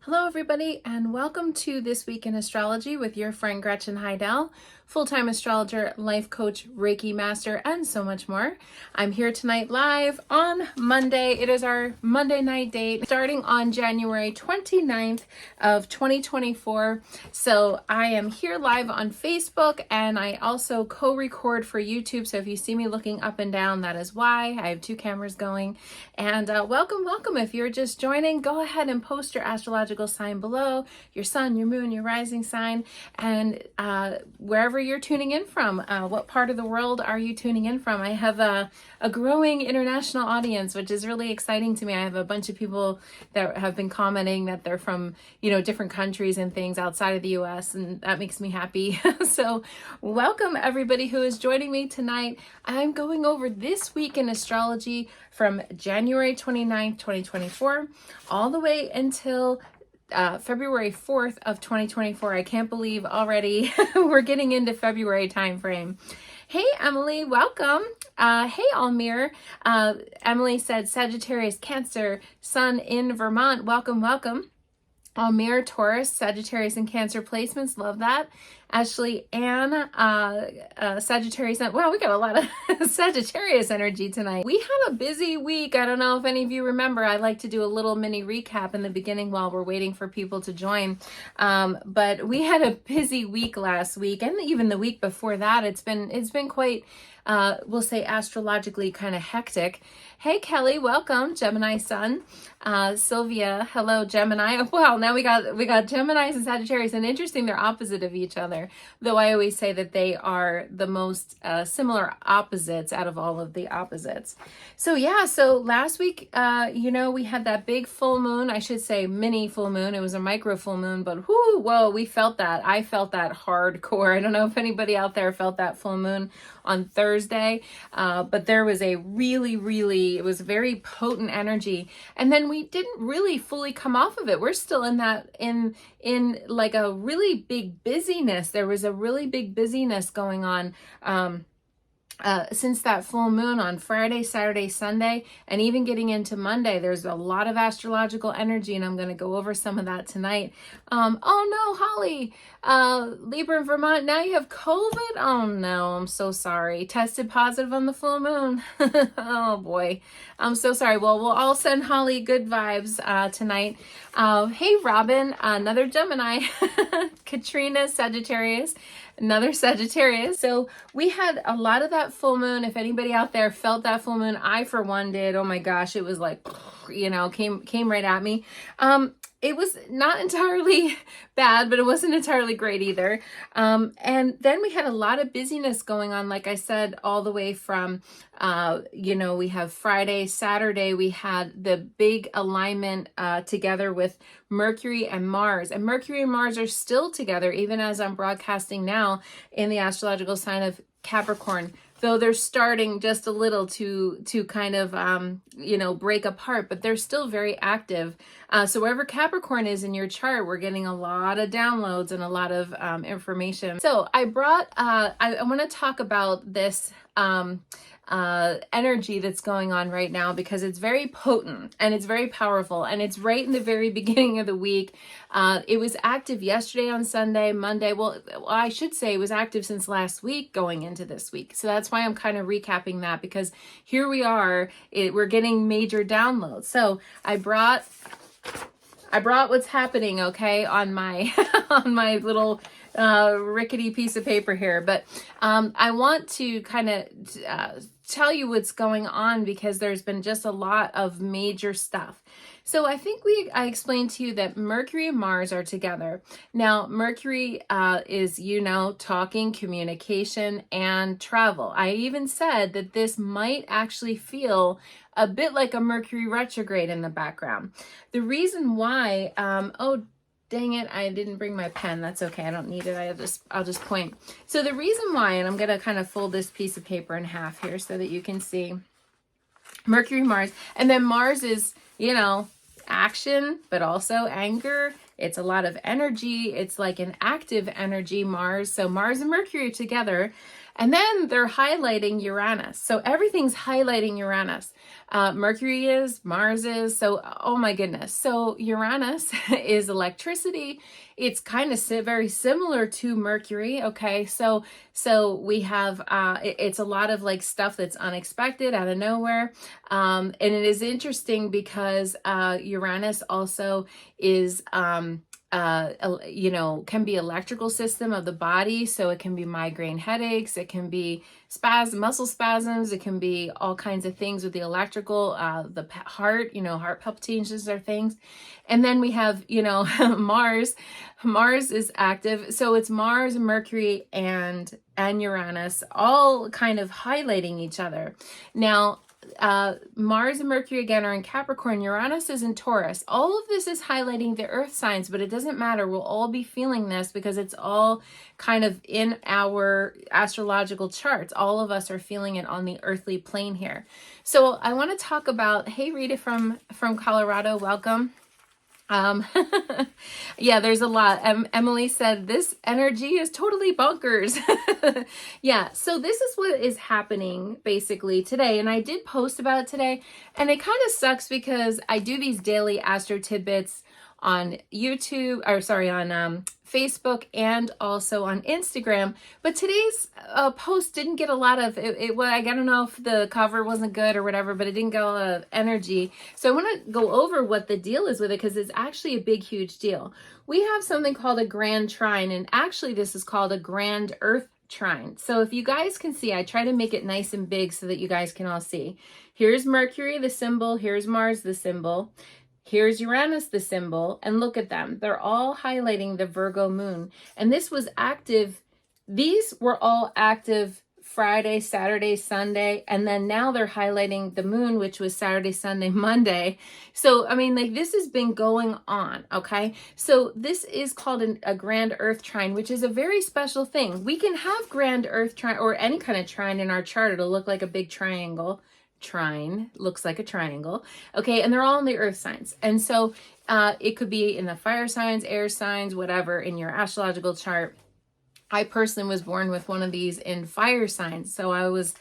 Hello, everybody, and welcome to This Week in Astrology with your friend Gretchen Heidel, full-time astrologer, life coach, Reiki master, and so much more. I'm here tonight live on Monday. It is our Monday night date starting on January 29th of 2024. So I am here live on Facebook, and I also co-record for YouTube. So if you see me looking up and down, that is why. I have two cameras going. And welcome. If you're just joining, go ahead and post your astrological sign below, your sun, your moon, your rising sign, and wherever you're tuning in from. What part of the world are you tuning in from? I have a growing international audience, which is really exciting to me. I have a bunch of people that have been commenting that they're from, different countries and things outside of the US, and that makes me happy. So welcome everybody who is joining me tonight. I'm going over this week in astrology from January 29th, 2024, all the way until February 4th of 2024. I can't believe already we're getting into February timeframe. Hey, Emily, welcome. Hey, Almir. Emily said Sagittarius, Cancer, Sun in Vermont. Welcome. Almir, Taurus, Sagittarius, and Cancer placements. Love that. Ashley, Ann, Sagittarius. Wow, we got a lot of Sagittarius energy tonight. We had a busy week. I don't know if any of you remember. I like to do a little mini recap in the beginning while we're waiting for people to join. But we had a busy week last week, and even the week before that. It's been quite, we'll say, astrologically kind of hectic. Hey, Kelly, welcome. Gemini Sun. Sylvia, hello, Gemini. Wow, now we got Geminis and Sagittarius, and interesting, they're opposite of each other. Though I always say that they are the most similar opposites out of all of the opposites. So yeah, so last week, we had that big full moon. I should say mini full moon. It was a micro full moon, but whoa, we felt that. I felt that hardcore. I don't know if anybody out there felt that full moon on Thursday, but there was a it was very potent energy. And then we didn't really fully come off of it. We're still in like a really big busyness. There was a really big busyness going on since that full moon on Friday, Saturday, Sunday, and even getting into Monday. There's a lot of astrological energy, and I'm going to go over some of that tonight. Oh no, Holly, Libra in Vermont, now you have COVID? Oh no, I'm so sorry. Tested positive on the full moon. Oh boy, I'm so sorry. Well, we'll all send Holly good vibes tonight. Hey, Robin, another Gemini. Katrina, Sagittarius. Another Sagittarius. So we had a lot of that full moon. If anybody out there felt that full moon, I for one did. Oh my gosh, it was like, came right at me. It was not entirely bad, but it wasn't entirely great either. And then we had a lot of busyness going on, like I said, all the way from, we have Friday, Saturday, we had the big alignment together with Mercury and Mars. And Mercury and Mars are still together, even as I'm broadcasting now in the astrological sign of Capricorn. Though they're starting just a little to kind of, break apart, but they're still very active. So wherever Capricorn is in your chart, we're getting a lot of downloads and a lot of information. So I want to talk about this energy that's going on right now, because it's very potent and it's very powerful, and it's right in the very beginning of the week. It was active yesterday on Sunday, Monday. Well, I should say it was active since last week going into this week. So that's why I'm kind of recapping that, because here we are, we're getting major downloads. So I brought what's happening, okay, on my on my little rickety piece of paper here. But I want to kind of tell you what's going on, because there's been just a lot of major stuff. So I think I explained to you that Mercury and Mars are together. Now, Mercury is, talking, communication, and travel. I even said that this might actually feel a bit like a Mercury retrograde in the background. The reason why, dang it, I didn't bring my pen. That's okay. I don't need it. I'll just point. So the reason why, and I'm going to kind of fold this piece of paper in half here so that you can see Mercury, Mars, and then Mars is, action, but also anger. It's a lot of energy. It's like an active energy, Mars. So Mars and Mercury are together. And then they're highlighting Uranus. So everything's highlighting Uranus. Mercury is, Mars is. So, oh my goodness. So Uranus is electricity. It's kind of very similar to Mercury. Okay. So we have, it's a lot of like stuff that's unexpected out of nowhere. And it is interesting because Uranus also is, can be electrical system of the body. So it can be migraine headaches, it can be muscle spasms, it can be all kinds of things with the electrical, the heart, heart palpitations are things. And then we have, Mars. Mars is active. So it's Mars, Mercury, and Uranus all kind of highlighting each other. Now, Mars and Mercury again are in Capricorn. Uranus is in Taurus. All of this is highlighting the earth signs, but it doesn't matter. We'll all be feeling this because it's all kind of in our astrological charts. All of us are feeling it on the earthly plane here. So I want to talk about, hey, Rita from Colorado, welcome. Yeah, there's a lot. Emily said this energy is totally bonkers. Yeah, so this is what is happening basically today. And I did post about it today, and it kind of sucks because I do these daily astro tidbits on YouTube, on Facebook and also on Instagram. But today's post didn't get a lot of, I don't know if the cover wasn't good or whatever, but it didn't get a lot of energy. So I want to go over what the deal is with it because it's actually a big, huge deal. We have something called a grand trine, and actually this is called a grand earth trine. So if you guys can see, I try to make it nice and big so that you guys can all see. Here's Mercury, the symbol. Here's Mars, the symbol. Here's Uranus, the symbol, and look at them. They're all highlighting the Virgo moon. And this was active. These were all active Friday, Saturday, Sunday, and then now they're highlighting the moon, which was Saturday, Sunday, Monday. So, I mean, like this has been going on, okay? So this is called a grand earth trine, which is a very special thing. We can have grand earth trine or any kind of trine in our chart. It'll look like a big triangle. Trine looks like a triangle, okay, and they're all in the earth signs. And so it could be in the fire signs, air signs, whatever in your astrological chart. I personally was born with one of these in fire signs, so I was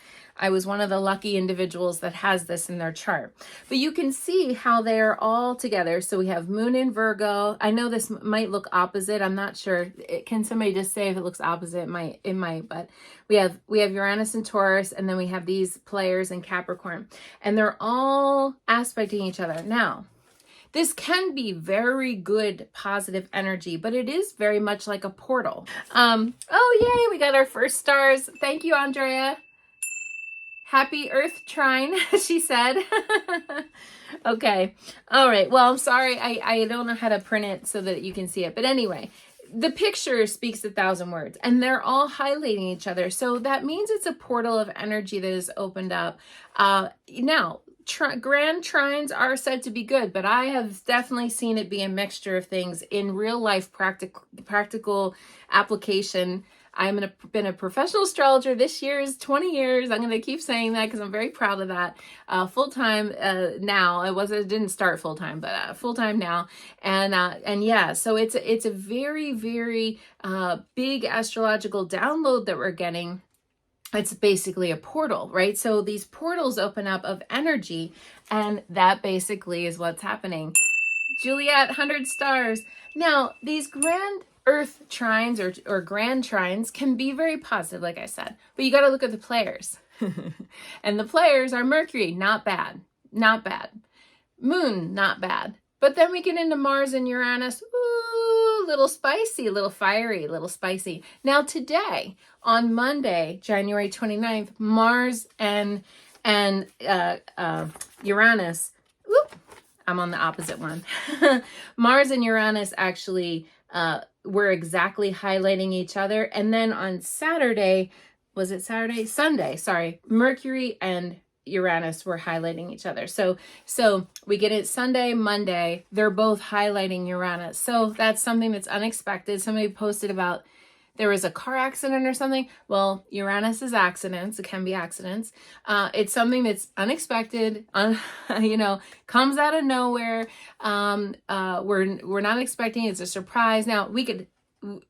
one of the lucky individuals that has this in their chart. But you can see how they're all together. So we have moon in Virgo. I know this might look opposite. I'm not sure. Can somebody just say if it looks opposite? It might, but we have Uranus and Taurus, and then we have these players in Capricorn, and they're all aspecting each other. Now, this can be very good, positive energy, but it is very much like a portal. Oh, yay, we got our first stars. Thank you, Andrea. Happy Earth Trine, she said. Okay. All right. Well, I'm sorry. I don't know how to print it so that you can see it. But anyway, the picture speaks 1,000 words, and they're all highlighting each other. So that means it's a portal of energy that is opened up. Now, grand trines are said to be good, but I have definitely seen it be a mixture of things in real life, practical application. I've been a professional astrologer. This year is 20 years. I'm going to keep saying that because I'm very proud of that. Full-time now. It didn't start full-time, but full-time now. And yeah, so it's a very, very big astrological download that we're getting. It's basically a portal, right? So these portals open up of energy, and that basically is what's happening. Juliet, 100 stars. Now, these grand earth trines or grand trines can be very positive, like I said, but you got to look at the players. And the players are Mercury, not bad, not bad. Moon, not bad. But then we get into Mars and Uranus, ooh, little spicy, little fiery, little spicy. Now today, on Monday, January 29th, Mars and Uranus, whoop, I'm on the opposite one. Mars and Uranus actually were exactly highlighting each other. And then on Saturday, was it Saturday? Sunday, sorry, Mercury and Uranus were highlighting each other. So we get it Sunday, Monday, they're both highlighting Uranus. So that's something that's unexpected. Somebody posted about there was a car accident or something. Well, Uranus is accidents. It can be accidents. It's something that's unexpected, comes out of nowhere. We're not expecting it. It's a surprise. Now we could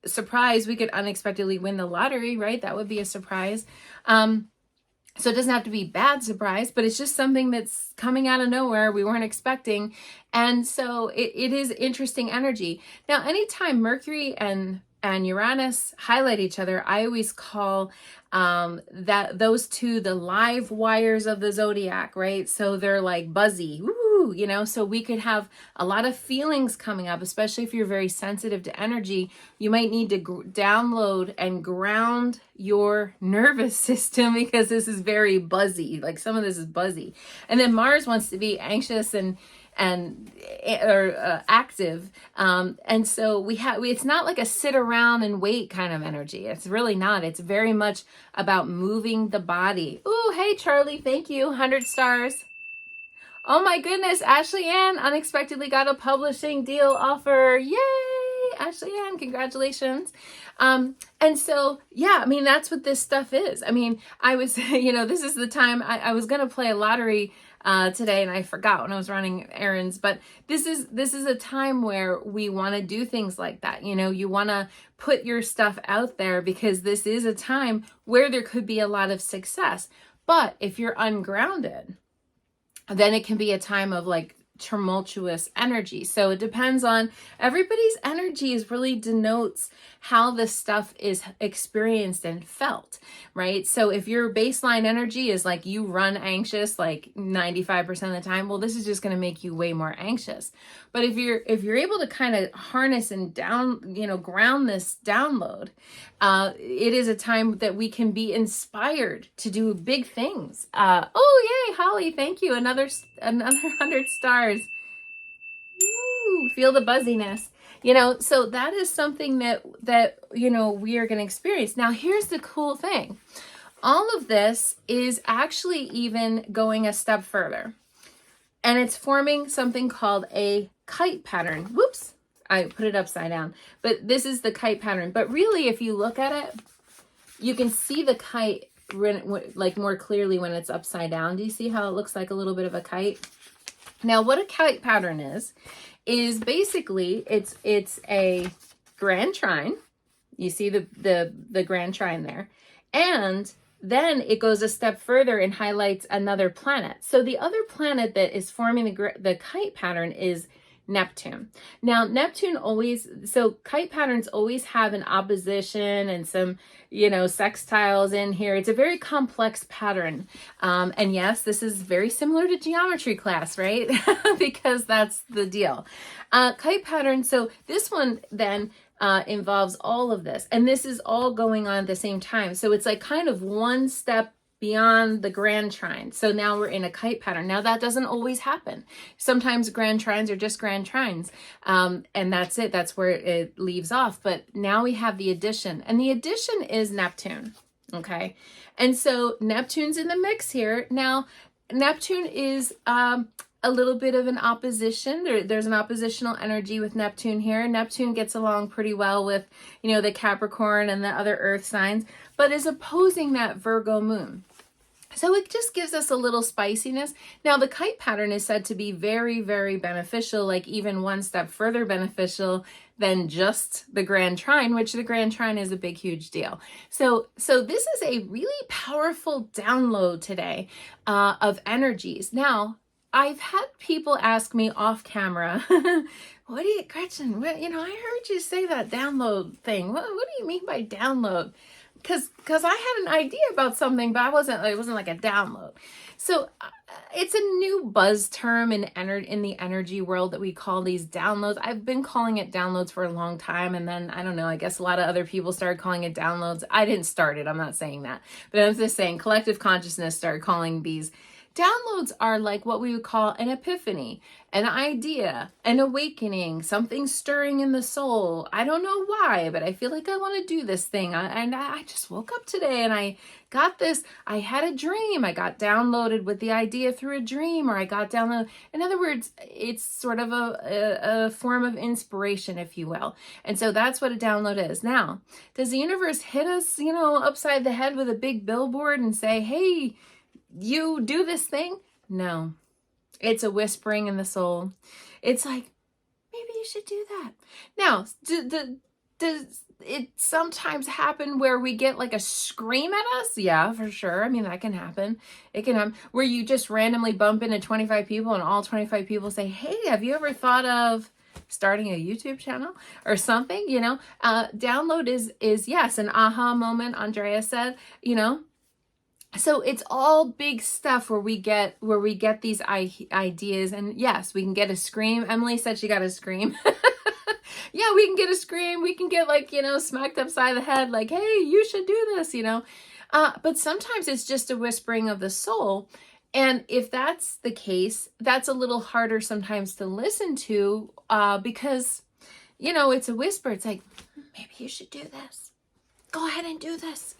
surprise, we could unexpectedly win the lottery, right? That would be a surprise. So it doesn't have to be bad surprise, but it's just something that's coming out of nowhere we weren't expecting. And so it is interesting energy. Now, anytime Mercury and Uranus highlight each other, I always call that those two the live wires of the zodiac, right? So they're like buzzy. Woo, you know, so we could have a lot of feelings coming up, especially if you're very sensitive to energy. You might need to download and ground your nervous system because this is very buzzy. Like some of this is buzzy. And then Mars wants to be anxious and active, and so it's not like a sit around and wait kind of energy. It's really not. It's very much about moving the body. Ooh, hey Charlie, thank you, 100 stars. Oh my goodness, Ashley Ann unexpectedly got a publishing deal offer. Yay, Ashley Ann, congratulations. And so, yeah, I mean, that's what this stuff is. I mean, I was, this is the time I was going to play a lottery today, and I forgot when I was running errands, but this is a time where we want to do things like that. You want to put your stuff out there because this is a time where there could be a lot of success. But if you're ungrounded, then it can be a time of like tumultuous energy. So it depends on everybody's energy is really denotes how this stuff is experienced and felt, right? So if your baseline energy is like you run anxious like 95% of the time, well, this is just going to make you way more anxious. But if you're able to kind of harness and ground this download, it is a time that we can be inspired to do big things. Oh, yay, Holly, thank you. Another 100 stars. Woo, feel the buzziness. So that is something that we are going to experience. Now, here's the cool thing. All of this is actually even going a step further. And it's forming something called a kite pattern. Whoops, I put it upside down. But this is the kite pattern. But really, if you look at it, you can see the kite like more clearly when it's upside down. Do you see how it looks like a little bit of a kite? Now, what a kite pattern is basically it's a grand trine. You see the grand trine there. And then it goes a step further and highlights another planet. So the other planet that is forming the kite pattern is Neptune. Now, kite patterns always have an opposition and some, sextiles in here. It's a very complex pattern. And yes, this is very similar to geometry class, right? Because that's the deal. Kite pattern. So this one then involves all of this. And this is all going on at the same time. So it's like kind of one step beyond the grand trine. So now we're in a kite pattern. Now that doesn't always happen. Sometimes grand trines are just grand trines. And that's it. That's where it leaves off. But now we have the addition. And the addition is Neptune. Okay. And so Neptune's in the mix here. Now, Neptune is a little bit of an opposition. There's an oppositional energy with Neptune here. Neptune gets along pretty well with, the Capricorn and the other earth signs, but is opposing that Virgo moon. So it just gives us a little spiciness. Now, the kite pattern is said to be very, very beneficial, like even one step further beneficial than just the grand trine, which the grand trine is a big, huge deal. So this is a really powerful download today of energies. Now, I've had people ask me off camera, Gretchen, I heard you say that download thing. What do you mean by download? Because I had an idea about something, but it wasn't like a download. So it's a new buzz term in the energy world that we call these downloads. I've been calling it downloads for a long time. And then, I don't know, I guess a lot of other people started calling it downloads. I didn't start it. I'm not saying that. But I'm just saying collective consciousness started calling these downloads are like what we would call an epiphany, an idea, an awakening, something stirring in the soul. I don't know why, but I feel like I want to do this thing. I just woke up today and I got this. I had a dream. I got downloaded with the idea through a dream, or I got downloaded. In other words, it's sort of a form of inspiration, if you will. And so that's what a download is. Now, does the universe hit us, upside the head with a big billboard and say, hey, you do this thing? No, it's a whispering in the soul. It's like, maybe you should do that. Now, does it sometimes happen where we get like a scream at us? Yeah, for sure. I mean, that can happen. It can happen where you just randomly bump into 25 people and all 25 people say, hey, have you ever thought of starting a YouTube channel or something? Download is yes, an aha moment, Andrea said, So it's all big stuff where we get these ideas, and yes, we can get a scream. Emily said she got a scream. Yeah, we can get a scream. We can get smacked upside the head, like, hey, you should do this, But sometimes it's just a whispering of the soul. And if that's the case, that's a little harder sometimes to listen to because, it's a whisper. It's like, maybe you should do this. Go ahead and do this,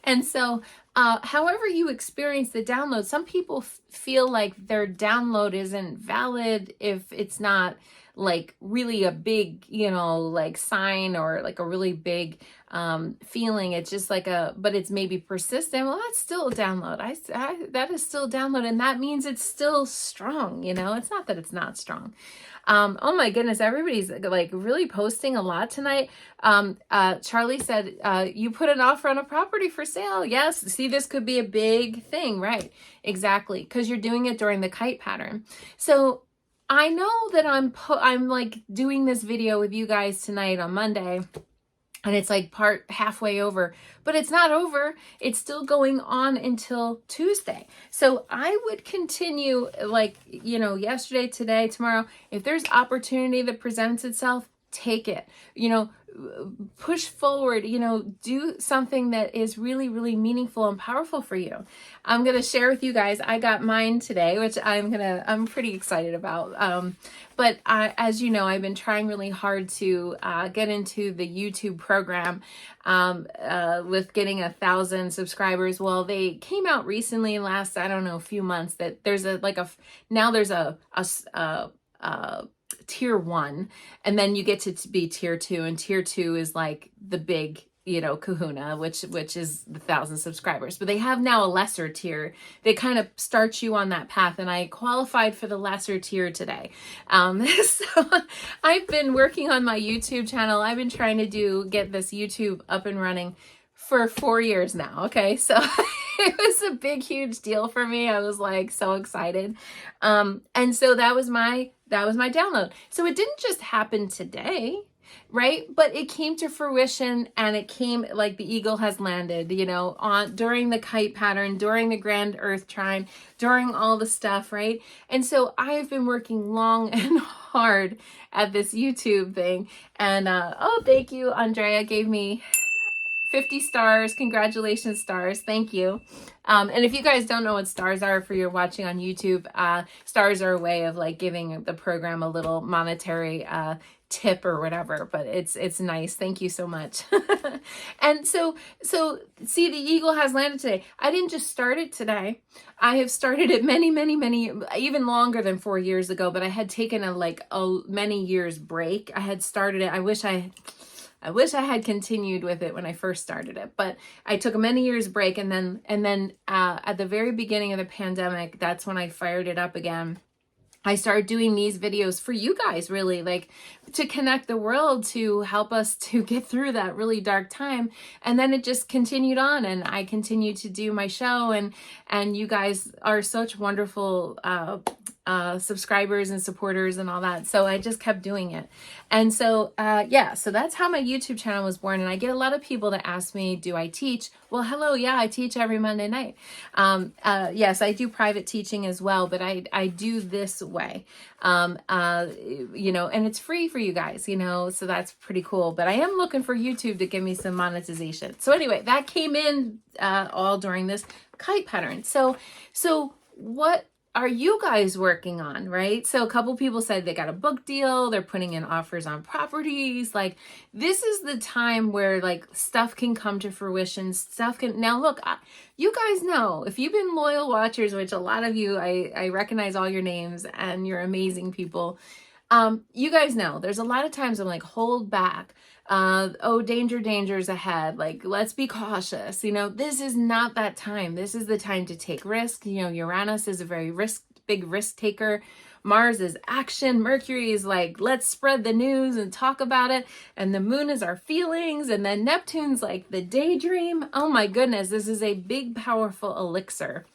And so, however you experience the download, some people feel like their download isn't valid if it's not like really a big, like sign or like a really big feeling. It's just like but it's maybe persistent. Well, that's still a download. That is still a download, and that means it's still strong. It's not that it's not strong. Oh my goodness, everybody's like really posting a lot tonight. Charlie said, you put an offer on a property for sale. Yes. See, this could be a big thing, right? Exactly. Because you're doing it during the kite pattern. So I know that I'm like doing this video with you guys tonight on Monday, and it's like halfway over, but it's not over. It's still going on until Tuesday. So I would continue yesterday, today, tomorrow. If there's opportunity that presents itself, take it, push forward, do something that is really, really meaningful and powerful for you. I'm going to share with you guys, I got mine today, which I'm pretty excited about. But as you know, I've been trying really hard to get into the YouTube program with getting 1,000 subscribers. Well, they came out recently, last, I don't know, few months, that there's now there's a tier 1, and then you get to be tier 2, and tier 2 is like the big kahuna, which is the 1,000 subscribers. But they have now a lesser tier. They kind of start you on that path, and I qualified for the lesser tier today. So I've been working on my YouTube channel. I've been trying to get this YouTube up and running for 4 years now. Okay, so it was a big, huge deal for me. I was like so excited. And so that was my download. So it didn't just happen today, right? But it came to fruition, and it came like the eagle has landed, during the kite pattern, during the grand earth trine, during all the stuff, right? And so I have been working long and hard at this YouTube thing. And thank you. Andrea gave me 50 stars. Congratulations, stars. Thank you. And if you guys don't know what stars are, for you're watching on YouTube, stars are a way of like giving the program a little monetary tip or whatever, but it's nice. Thank you so much. And so see, the eagle has landed today. I didn't just start it today. I have started it many, even longer than 4 years ago, but I had taken a many years break. I had started it. I wish I had continued with it when I first started it, but I took a many years break, and then at the very beginning of the pandemic, that's when I fired it up again. I started doing these videos for you guys, really, like to connect the world, to help us to get through that really dark time. And then it just continued on, and I continued to do my show, and you guys are such wonderful subscribers and supporters and all that. So I just kept doing it. And so, so that's how my YouTube channel was born. And I get a lot of people that ask me, do I teach? Well, hello. Yeah, I teach every Monday night. Yes, I do private teaching as well, but I do this way, and it's free for you guys, so that's pretty cool. But I am looking for YouTube to give me some monetization. So anyway, that came in all during this kite pattern. So what are you guys working on, right? So a couple people said they got a book deal. They're putting in offers on properties. Like, this is the time where like stuff can come to fruition. Now look, you guys know, if you've been loyal watchers, which a lot of you, I recognize all your names and you're amazing people. You guys know there's a lot of times I'm like, hold back. Danger's ahead. Like, let's be cautious. This is not that time. This is the time to take risk. Uranus is a very big risk taker. Mars is action. Mercury is like, let's spread the news and talk about it. And the moon is our feelings. And then Neptune's like the daydream. Oh my goodness, this is a big, powerful elixir.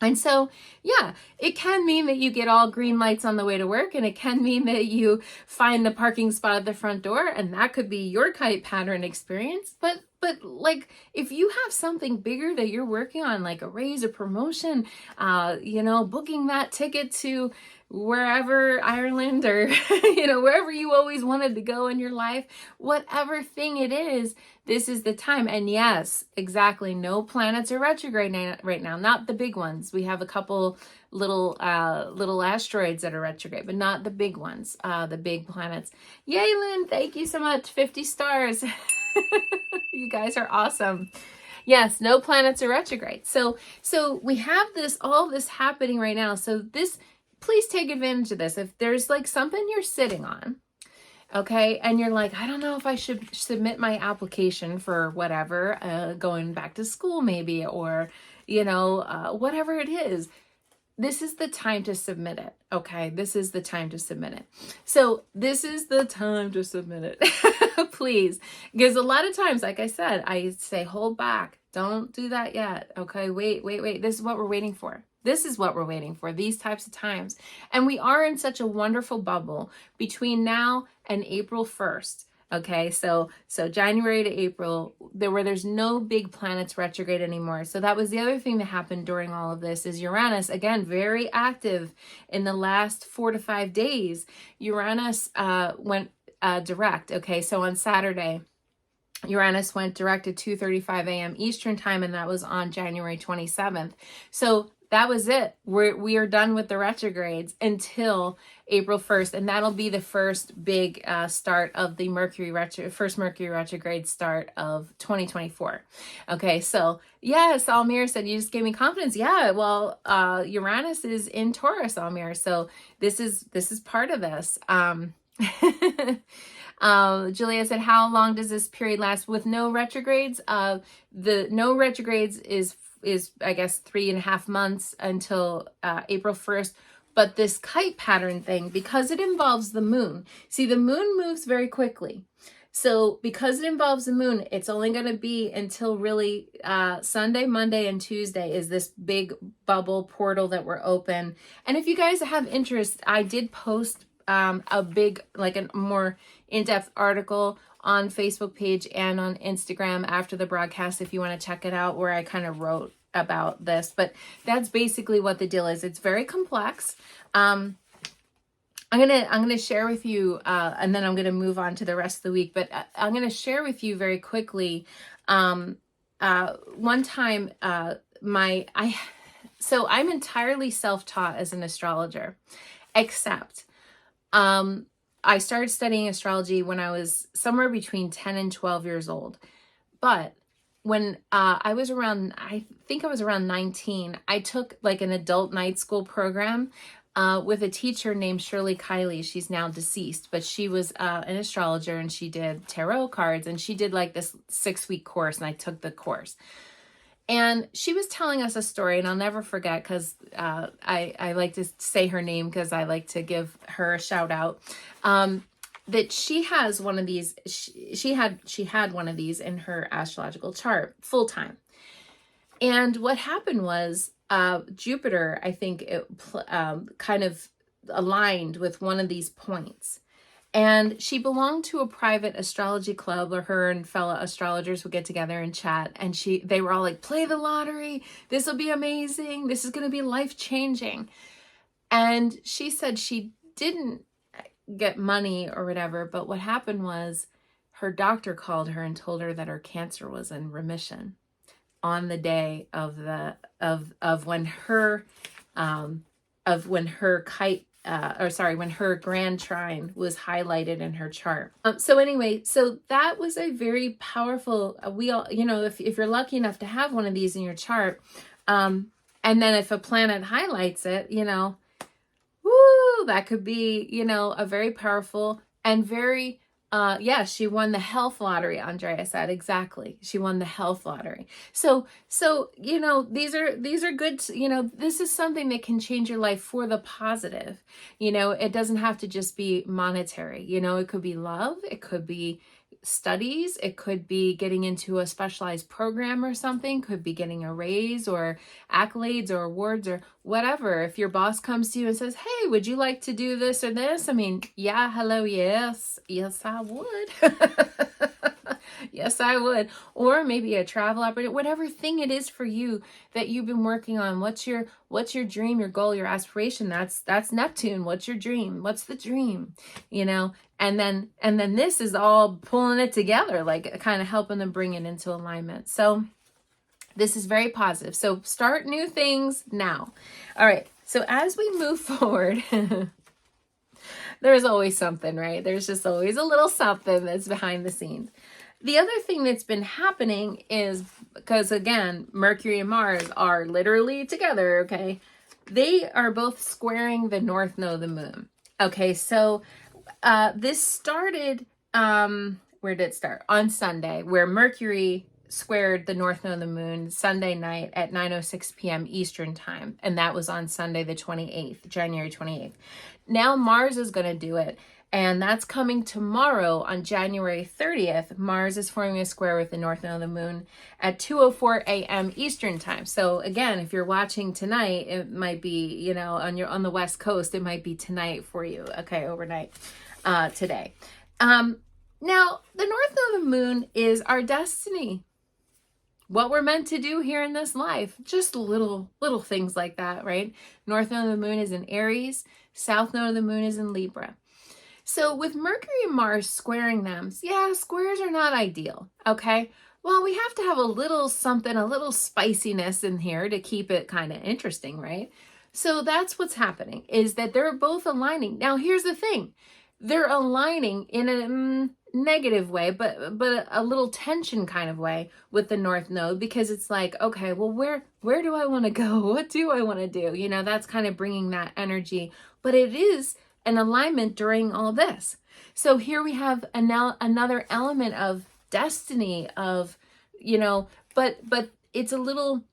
And so, yeah, it can mean that you get all green lights on the way to work, and it can mean that you find the parking spot at the front door, and that could be your kite pattern experience. But like, if you have something bigger that you're working on, like a raise, a promotion, booking that ticket to wherever, Ireland, or, wherever you always wanted to go in your life, whatever thing it is, this is the time. And yes, exactly. No planets are retrograde right now. Not the big ones. We have a couple little asteroids that are retrograde, but not the big ones, the big planets. Yay, Lynn, thank you so much. 50 stars. You guys are awesome. Yes, no planets are retrograde. So we have all this happening right now. So please take advantage of this. If there's like something you're sitting on, okay, and you're like, I don't know if I should submit my application for whatever, going back to school maybe, or, whatever it is, this is the time to submit it, okay? This is the time to submit it. So this is the time to submit it, please. Because a lot of times, like I said, I say, hold back. Don't do that yet, okay? Wait. This is what we're waiting for. This is what we're waiting for, these types of times. And we are in such a wonderful bubble between now and April 1st. Okay, so January to April, there's no big planets retrograde anymore. So that was the other thing that happened during all of this is Uranus, again, very active in the last 4 to 5 days. Uranus went direct. Okay, so on Saturday, Uranus went direct at 2:35 a.m. Eastern time, and that was on January 27th. So that was it. We are done with the retrogrades until April 1st, and that'll be the first big start of the first Mercury retrograde start of 2024. Okay, so yes, Almir said, you just gave me confidence. Yeah, well, Uranus is in Taurus, Almir, so this is part of this. Julia said, how long does this period last with no retrogrades? The no retrogrades is I guess 3.5 months until April 1st. But this kite pattern thing, because it involves the moon, see, the moon moves very quickly. So because it involves the moon, it's only going to be until really Sunday, Monday, and Tuesday is this big bubble portal that we're open. And if you guys have interest, I did post a big, like a more in-depth article on Facebook page and on Instagram after the broadcast, if you want to check it out, where I kind of wrote about this. But that's basically what the deal is. It's very complex. I'm gonna share with you, and then I'm gonna move on to the rest of the week. But I'm gonna share with you very quickly. One time, so I'm entirely self-taught as an astrologer, except I started studying astrology when I was somewhere between 10 and 12 years old. But when I was around 19, I took like an adult night school program with a teacher named Shirley Kiley. She's now deceased, but she was an astrologer, and she did tarot cards, and she did like this 6-week course, and I took the course. And she was telling us a story, and I'll never forget, because I like to say her name because I like to give her a shout out. That she has one of these. She had one of these in her astrological chart full time. And what happened was Jupiter, I think, it kind of aligned with one of these points. And she belonged to a private astrology club, where her and fellow astrologers would get together and chat. And they were all like, play the lottery. This will be amazing. This is going to be life-changing. And she said she didn't get money or whatever. But what happened was her doctor called her and told her that her cancer was in remission on the day of when her when her grand trine was highlighted in her chart. So anyway, so that was a very powerful, we all, if you're lucky enough to have one of these in your chart, and then if a planet highlights it, that could be, a very powerful and very Yeah, she won the health lottery, Andrea said. Exactly. She won the health lottery. So, these are good, this is something that can change your life for the positive. It doesn't have to just be monetary. It could be love, it could be studies, it could be getting into a specialized program or something, could be getting a raise or accolades or awards or whatever. If your boss comes to you and says, hey, would you like to do this or this? I mean, yeah, hello, yes, I would. Yes, I would. Or maybe a travel opportunity, whatever thing it is for you that you've been working on. What's your dream, your goal, your aspiration? That's Neptune. What's your dream? What's the dream? And then this is all pulling it together, like kind of helping them bring it into alignment. So this is very positive. So start new things now. All right. So as we move forward, there's always something, right? There's just always a little something that's behind the scenes. The other thing that's been happening is, because again, Mercury and Mars are literally together, okay? They are both squaring the north node of the moon. Okay, so this started, where did it start? On Sunday, where Mercury squared the north node of the moon Sunday night at 9:06 p.m. Eastern time. And that was on Sunday, the 28th, January 28th. Now Mars is going to do it. And that's coming tomorrow on January 30th. Mars is forming a square with the north node of the moon at 2:04 a.m. Eastern time. So again, if you're watching tonight, it might be, on the West Coast, it might be tonight for you. Okay, overnight today. Now, the north node of the moon is our destiny. What we're meant to do here in this life. Just little things like that, right? North node of the moon is in Aries. South node of the moon is in Libra. So with Mercury and Mars squaring them, yeah, squares are not ideal, okay? Well, we have to have a little something, a little spiciness in here to keep it kind of interesting, right? So that's what's happening, is that they're both aligning. Now, here's the thing. They're aligning in a negative way, but a little tension kind of way with the north node, because it's like, okay, well, where do I want to go? What do I want to do? That's kind of bringing that energy, but it is an alignment during all this. So here we have another element of destiny of, but it's a little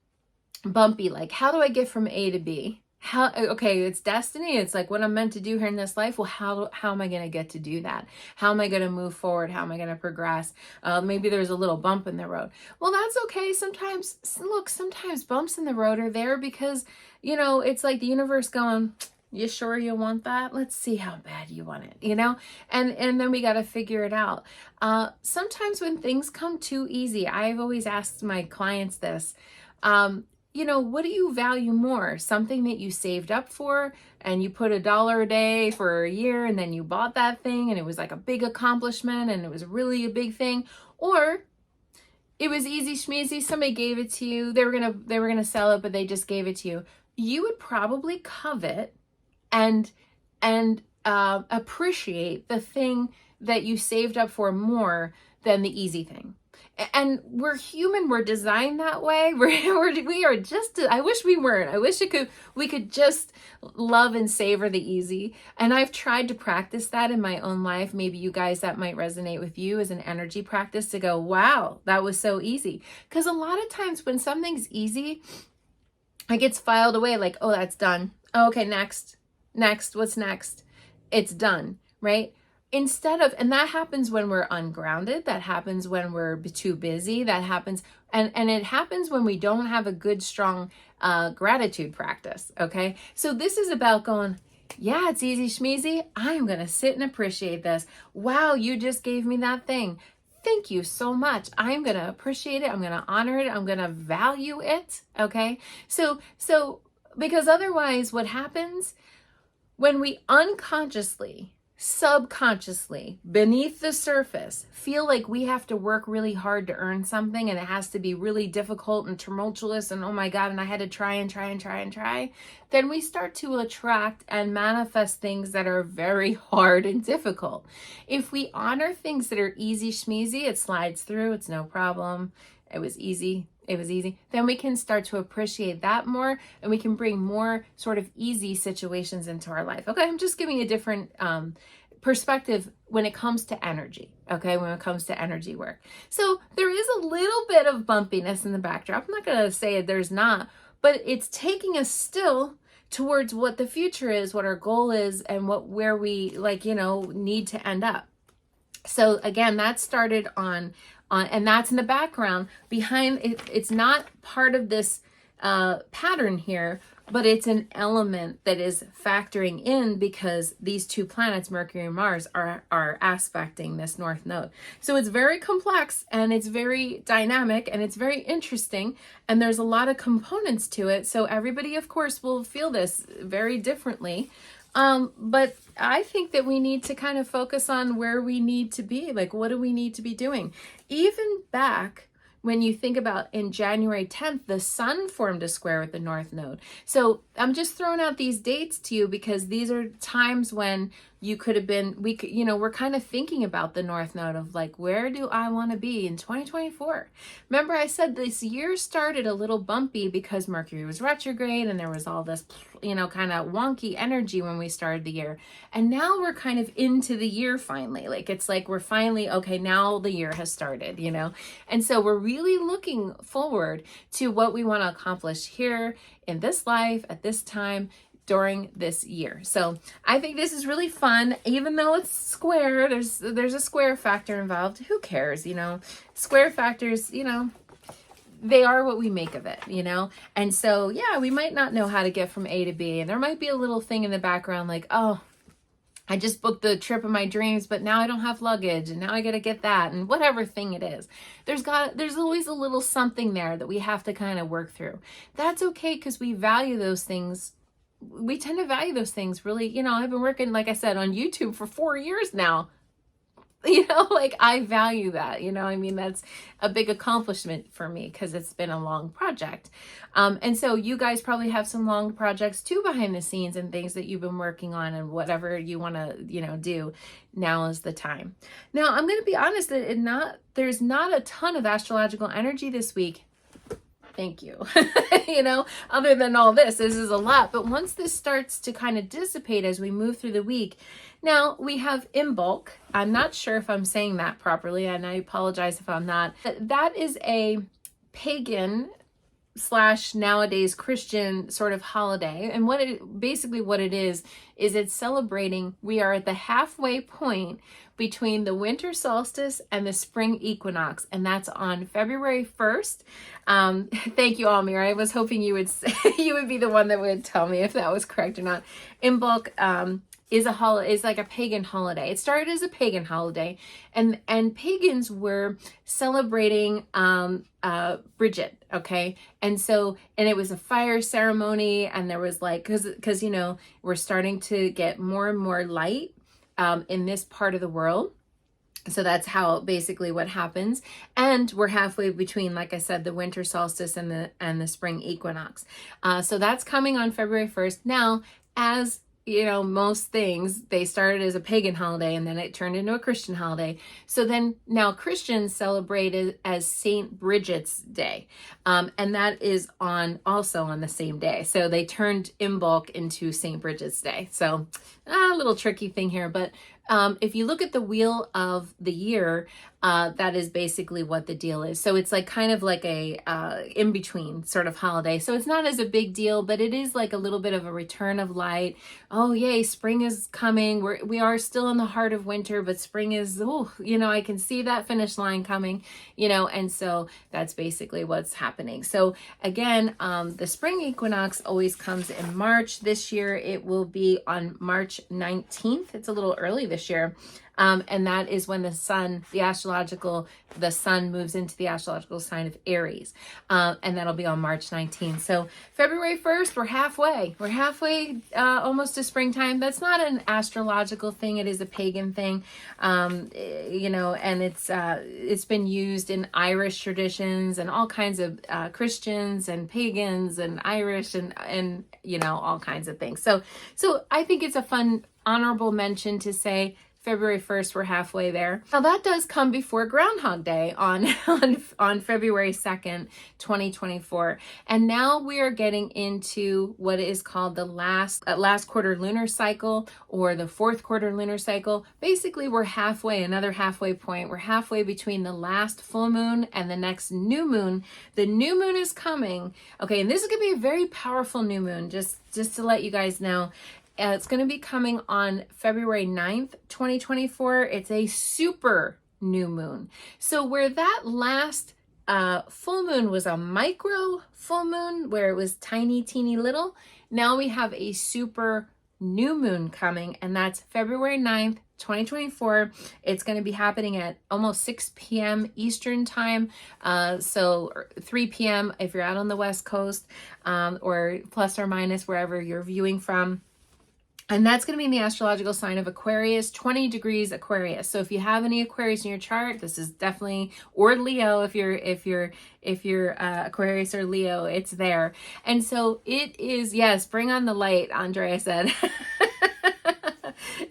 bumpy. Like, how do I get from A to B? Okay, it's destiny. It's like what I'm meant to do here in this life. Well, how am I going to get to do that? How am I going to move forward? How am I going to progress? Maybe there's a little bump in the road. Well, that's okay. Sometimes bumps in the road are there because, it's like the universe going, you sure you want that? Let's see how bad you want it, and then we got to figure it out. Sometimes when things come too easy, I've always asked my clients this, what do you value more? Something that you saved up for and you put $1 a day for a year and then you bought that thing and it was like a big accomplishment and it was really a big thing, or it was easy schmeezy, somebody gave it to you, they were gonna sell it, but they just gave it to you. You would probably covet and appreciate the thing that you saved up for more than the easy thing. And we're human, we're designed that way. We are just, I wish we weren't. I wish we could just love and savor the easy. And I've tried to practice that in my own life. Maybe you guys, that might resonate with you as an energy practice to go, wow, that was so easy. Because a lot of times when something's easy, it gets filed away like, oh, that's done. Oh, okay, next, what's next? It's done, right? Instead of, and that happens when we're ungrounded, that happens when we're too busy, that happens, and it happens when we don't have a good, strong gratitude practice, okay? So this is about going, yeah, it's easy schmeezy. I'm going to sit and appreciate this. Wow, you just gave me that thing. Thank you so much. I'm going to appreciate it. I'm going to honor it. I'm going to value it, okay? So because otherwise what happens when we unconsciously, subconsciously, beneath the surface, feel like we have to work really hard to earn something and it has to be really difficult and tumultuous and oh my God, and I had to try, then we start to attract and manifest things that are very hard and difficult. If we honor things that are easy schmeezy, it slides through, it's no problem, it was easy, then we can start to appreciate that more and we can bring more sort of easy situations into our life. Okay, I'm just giving a different perspective when it comes to energy, okay, when it comes to energy work. So there is a little bit of bumpiness in the backdrop. I'm not going to say there's not, but it's taking us still towards what the future is, what our goal is, and where we need to end up. So again, that started on and that's in the background behind it. It's not part of this pattern here, but it's an element that is factoring in because these two planets, Mercury and Mars, are aspecting this north node. So it's very complex and it's very dynamic and it's very interesting, and there's a lot of components to it. So everybody, of course, will feel this very differently. But I think that we need to kind of focus on where we need to be. Like, what do we need to be doing? Even back when you think about in January 10th, the sun formed a square with the north node. So I'm just throwing out these dates to you because these are times when you could have been, we're kind of thinking about the north node of like, where do I want to be in 2024? Remember I said this year started a little bumpy because Mercury was retrograde and there was all this, kind of wonky energy when we started the year. And now we're kind of into the year finally. Like, it's like we're finally, okay, now the year has started, And so we're really looking forward to what we want to accomplish here in this life at this time during this year. So I think this is really fun, even though it's square, there's a square factor involved. Who cares, Square factors, they are what we make of it, And so, yeah, we might not know how to get from A to B, and there might be a little thing in the background like, oh, I just booked the trip of my dreams, but now I don't have luggage, and now I got to get that, and whatever thing it is. There's always a little something there that we have to kind of work through. That's okay, because we value those things. We tend to value those things really. I've been working, like I said, on YouTube for 4 years now. I value that, that's a big accomplishment for me because it's been a long project. And so you guys probably have some long projects too behind the scenes and things that you've been working on, and whatever you want to, do, now is the time. Now, I'm going to be honest that there's not a ton of astrological energy this week. Thank you. Other than all this is a lot. But once this starts to kind of dissipate as we move through the week, now we have Imbolc. I'm not sure if I'm saying that properly, and I apologize if I'm not. That is a pagan / nowadays Christian sort of holiday. And what it is it's celebrating, we are at the halfway point between the winter solstice and the spring equinox, and that's on February 1st. Thank you, Almir. I was hoping you would be the one that would tell me if that was correct or not. Imbolc is like a pagan holiday. It started as a pagan holiday, and pagans were celebrating Bridget, okay? And it was a fire ceremony, and there was like, because we're starting to get more and more light in this part of the world. So that's how basically what happens. And we're halfway between, like I said, the winter solstice and the spring equinox. So that's coming on February 1st. Now, as most things, they started as a pagan holiday and then it turned into a Christian holiday. So then now Christians celebrate it as Saint Bridget's Day. And that is also on the same day. So they turned Imbolc into Saint Bridget's Day. So a little tricky thing here, but if you look at the wheel of the year, that is basically what the deal is. So it's like kind of like a in-between sort of holiday. So it's not as a big deal, but it is like a little bit of a return of light. Oh, yay, spring is coming. We are still in the heart of winter, but spring is, I can see that finish line coming, and so that's basically what's happening. So again, the spring equinox always comes in March. This year, it will be on March 19th. It's a little early this year. And that is when the sun moves into the astrological sign of Aries. And that'll be on March 19th. So February 1st, we're halfway. We're halfway almost to springtime. That's not an astrological thing. It is a pagan thing. And it's been used in Irish traditions and all kinds of Christians and pagans and Irish and all kinds of things. So I think it's a fun honorable mention to say February 1st, we're halfway there. Now that does come before Groundhog Day on February 2nd, 2024. And now we are getting into what is called the last quarter lunar cycle, or the fourth quarter lunar cycle. Basically, we're halfway, another halfway point. We're halfway between the last full moon and the next new moon. The new moon is coming. Okay, and this is going to be a very powerful new moon, just to let you guys know. It's going to be coming on February 9th, 2024. It's a super new moon. So where that last full moon was a micro full moon, where it was tiny, teeny little, now we have a super new moon coming, and that's February 9th, 2024. It's going to be happening at almost 6 p.m. Eastern time. So 3 p.m. if you're out on the West Coast, or plus or minus wherever you're viewing from. And that's going to be in the astrological sign of Aquarius, 20 degrees Aquarius. So if you have any Aquarius in your chart, this is definitely, or Leo, if you're Aquarius or Leo, it's there. And so it is, yes, bring on the light, Andrea said.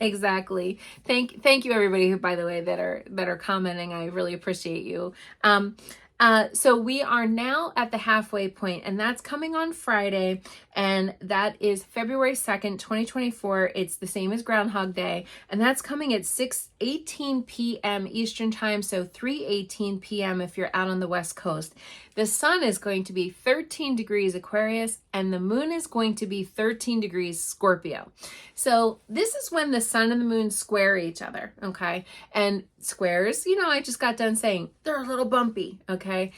Exactly. Thank you everybody who, by the way, that are commenting. I really appreciate you. So we are now at the halfway point, and that's coming on Friday, and that is February 2nd, 2024. It's the same as Groundhog Day, and that's coming at 6:18 p.m. Eastern time, so 3:18 p.m. if you're out on the West Coast. The sun is going to be 13 degrees Aquarius, and the moon is going to be 13 degrees Scorpio. So this is when the sun and the moon square each other, okay? And squares, I just got done saying they're a little bumpy, okay?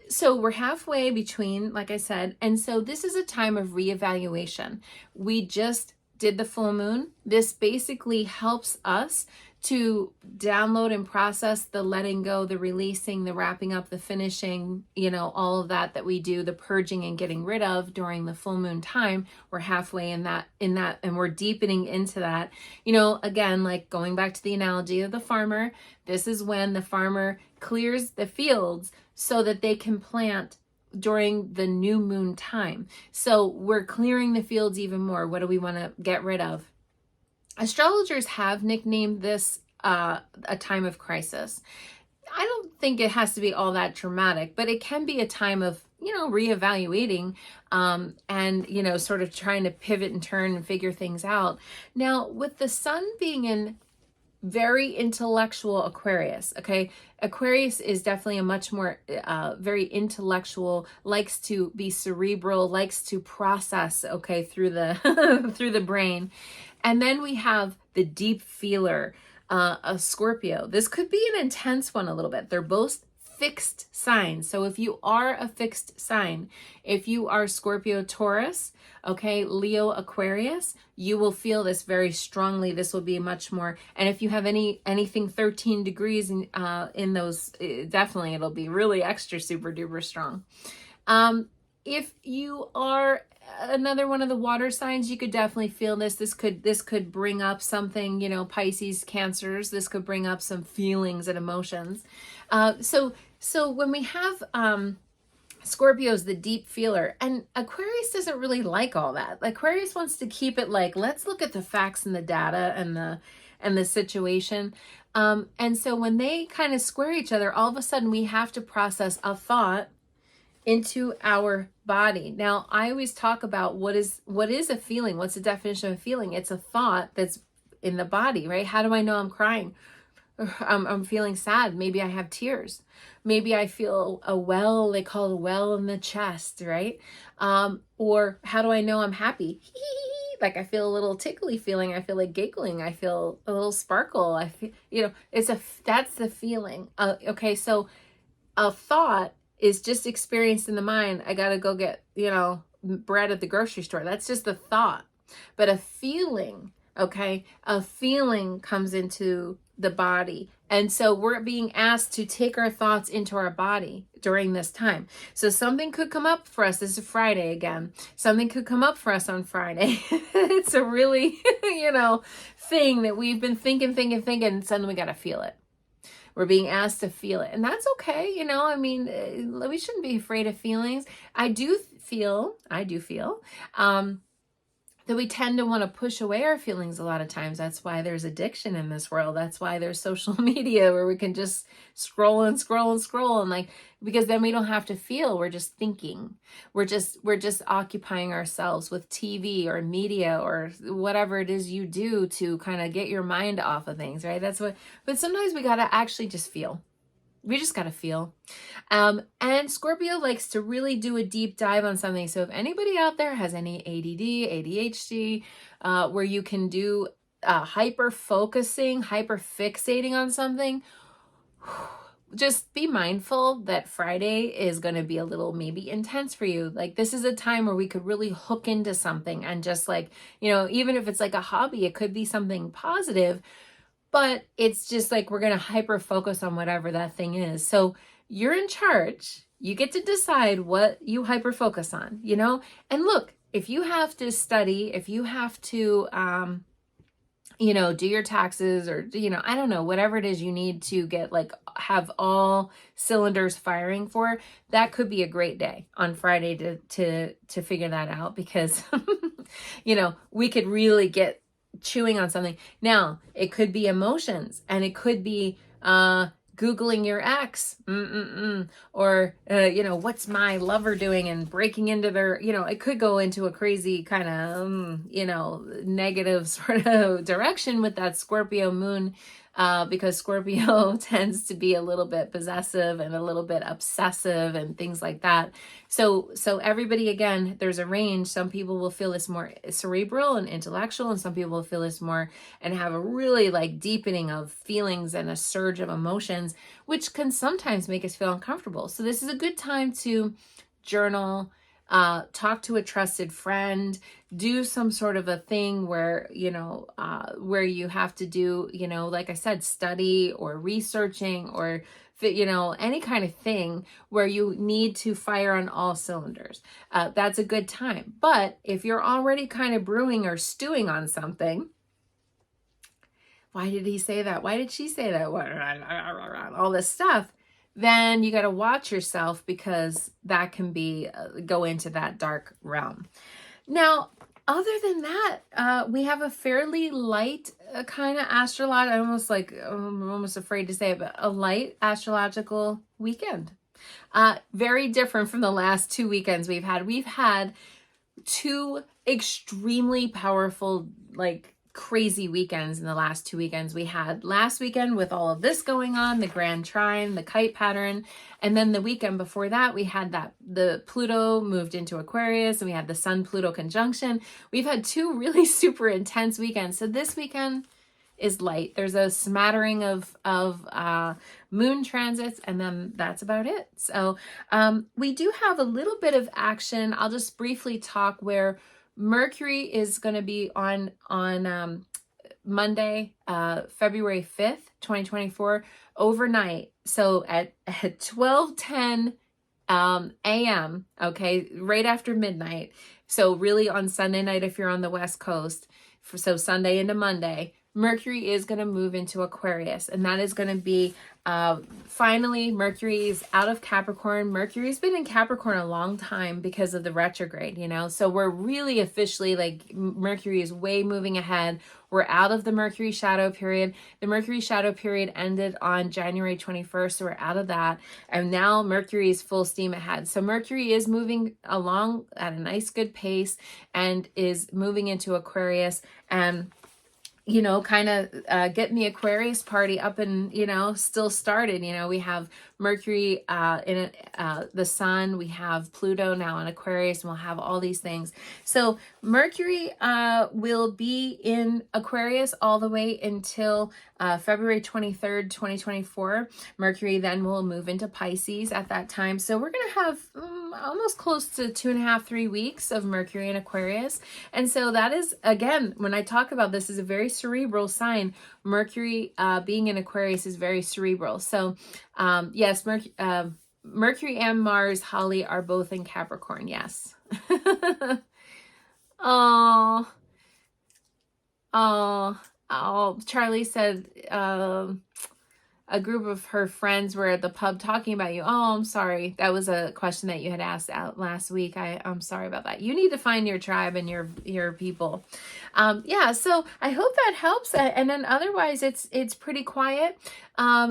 So we're halfway between, like I said, and so this is a time of reevaluation. We just did the full moon. This basically helps us to download and process the letting go, the releasing, the wrapping up, the finishing, all of that we do, the purging and getting rid of during the full moon time. We're halfway in that, and we're deepening into that. Again, like going back to the analogy of the farmer, this is when the farmer clears the fields so that they can plant during the new moon time. So we're clearing the fields even more. What do we want to get rid of? Astrologers have nicknamed this a time of crisis. I don't think it has to be all that dramatic, but it can be a time of, reevaluating, and, sort of trying to pivot and turn and figure things out. Now, with the sun being in very intellectual Aquarius, okay? Aquarius is definitely a much more, very intellectual, likes to be cerebral, likes to process, okay, through the, through the brain. And then we have the deep feeler, a Scorpio. This could be an intense one a little bit. They're both fixed signs. So if you are a fixed sign, if you are Scorpio Taurus, okay, Leo Aquarius, you will feel this very strongly. This will be much more. And if you have anything 13 degrees in those, definitely it'll be really extra super duper strong. If you are another one of the water signs, you could definitely feel this. This could bring up something, Pisces, Cancers. This could bring up some feelings and emotions. So when we have Scorpio's the deep feeler, and Aquarius doesn't really like all that. Aquarius wants to keep it like, let's look at the facts and the data and the situation. And so when they kind of square each other, all of a sudden we have to process a thought into our body. Now, I always talk about what is a feeling? What's the definition of a feeling? It's a thought that's in the body, right? How do I know I'm crying? I'm feeling sad. Maybe I have tears. Maybe I feel a well, they call it a well in the chest, right? Or how do I know I'm happy? Like I feel a little tickly feeling. I feel like giggling. I feel a little sparkle. I feel, that's the feeling. Okay, so a thought is just experienced in the mind. I got to go get, bread at the grocery store. That's just a thought. But a feeling, okay, a feeling comes into the body. And so we're being asked to take our thoughts into our body during this time. So something could come up for us. This is Friday again. Something could come up for us on Friday. It's a really, thing that we've been thinking, and suddenly we got to feel it. We're being asked to feel it. And that's okay. We shouldn't be afraid of feelings. I do feel that we tend to want to push away our feelings a lot of times. That's why there's addiction in this world. That's why there's social media where we can just scroll and scroll and scroll, and like, because then we don't have to feel. We're just thinking. We're just occupying ourselves with TV or media or whatever it is you do to kind of get your mind off of things, right? That's what, but sometimes we got to actually just feel. We just got to feel. And Scorpio likes to really do a deep dive on something. So if anybody out there has any ADD, ADHD, where you can do hyper focusing, hyper fixating on something, just be mindful that Friday is going to be a little maybe intense for you. Like, this is a time where we could really hook into something and just like, you know, even if it's like a hobby, it could be something positive. But it's just like we're going to hyper focus on whatever that thing is. So you're in charge. You get to decide what you hyper focus on, you know? And look, if you have to study, if you have to, you know, do your taxes or, you know, I don't know, whatever it is you need to get, like, have all cylinders firing for, that could be a great day on Friday to figure that out, because, you know, we could really get chewing on something. Now, it could be emotions, and it could be Googling your ex, or, you know, what's my lover doing, and breaking into their, you know, it could go into a crazy kind of, you know, negative sort of direction with that Scorpio moon, because Scorpio tends to be a little bit possessive and a little bit obsessive and things like that. So everybody, again, there's a range. Some people will feel this more cerebral and intellectual, and some people will feel this more and have a really like deepening of feelings and a surge of emotions, which can sometimes make us feel uncomfortable. So this is a good time to journal, talk to a trusted friend, do some sort of a thing where, you know, where you have to do, you know, like I said, study or researching or, you know, any kind of thing where you need to fire on all cylinders. That's a good time. But if you're already kind of brewing or stewing on something, why did he say that? Why did she say that? All this stuff. Then you got to watch yourself, because that can be go into that dark realm. Now, other than that, we have a fairly light kind of astrological, I'm almost afraid to say it, but a light astrological weekend. Very different from the last 2 weekends we've had. We've had 2 extremely powerful, like, crazy weekends in the last 2 weekends. We had last weekend with all of this going on, the grand trine, the kite pattern, and then the weekend before that we had that the Pluto moved into Aquarius, and we had the Sun Pluto conjunction. We've had 2 really super intense weekends. So this weekend is light. There's a smattering of moon transits, and then that's about it. So we do have a little bit of action. I'll just briefly talk where Mercury is going to be on Monday, February 5th, 2024, overnight. So at 12:10 a.m., okay, right after midnight. So really on Sunday night, if you're on the West Coast, so Sunday into Monday, Mercury is going to move into Aquarius, and that is going to be finally, Mercury is out of Capricorn. Mercury's been in Capricorn a long time because of the retrograde, you know, so we're really officially, like, Mercury is way moving ahead. We're out of the Mercury shadow period. The Mercury shadow period ended on January 21st, so we're out of that, and now Mercury is full steam ahead. So Mercury is moving along at a nice, good pace, and is moving into Aquarius, and you know, kind of getting the Aquarius party up and, you know, still started. You know, we have Mercury in the Sun, we have Pluto now in Aquarius, and we'll have all these things. So Mercury will be in Aquarius all the way until February 23rd, 2024. Mercury then will move into Pisces at that time. So we're going to have almost close to 2.5, 3 weeks of Mercury in Aquarius. And so that is, again, when I talk about this, is a very cerebral sign. Mercury being in Aquarius is very cerebral. So yes, Mercury and Mars, Holly, are both in Capricorn. Yes. Oh, oh, Charlie said, a group of her friends were at the pub talking about you. Oh, I'm sorry. That was a question that you had asked out last week. I'm sorry about that. You need to find your tribe and your people. Yeah, so I hope that helps. And then otherwise, it's pretty quiet.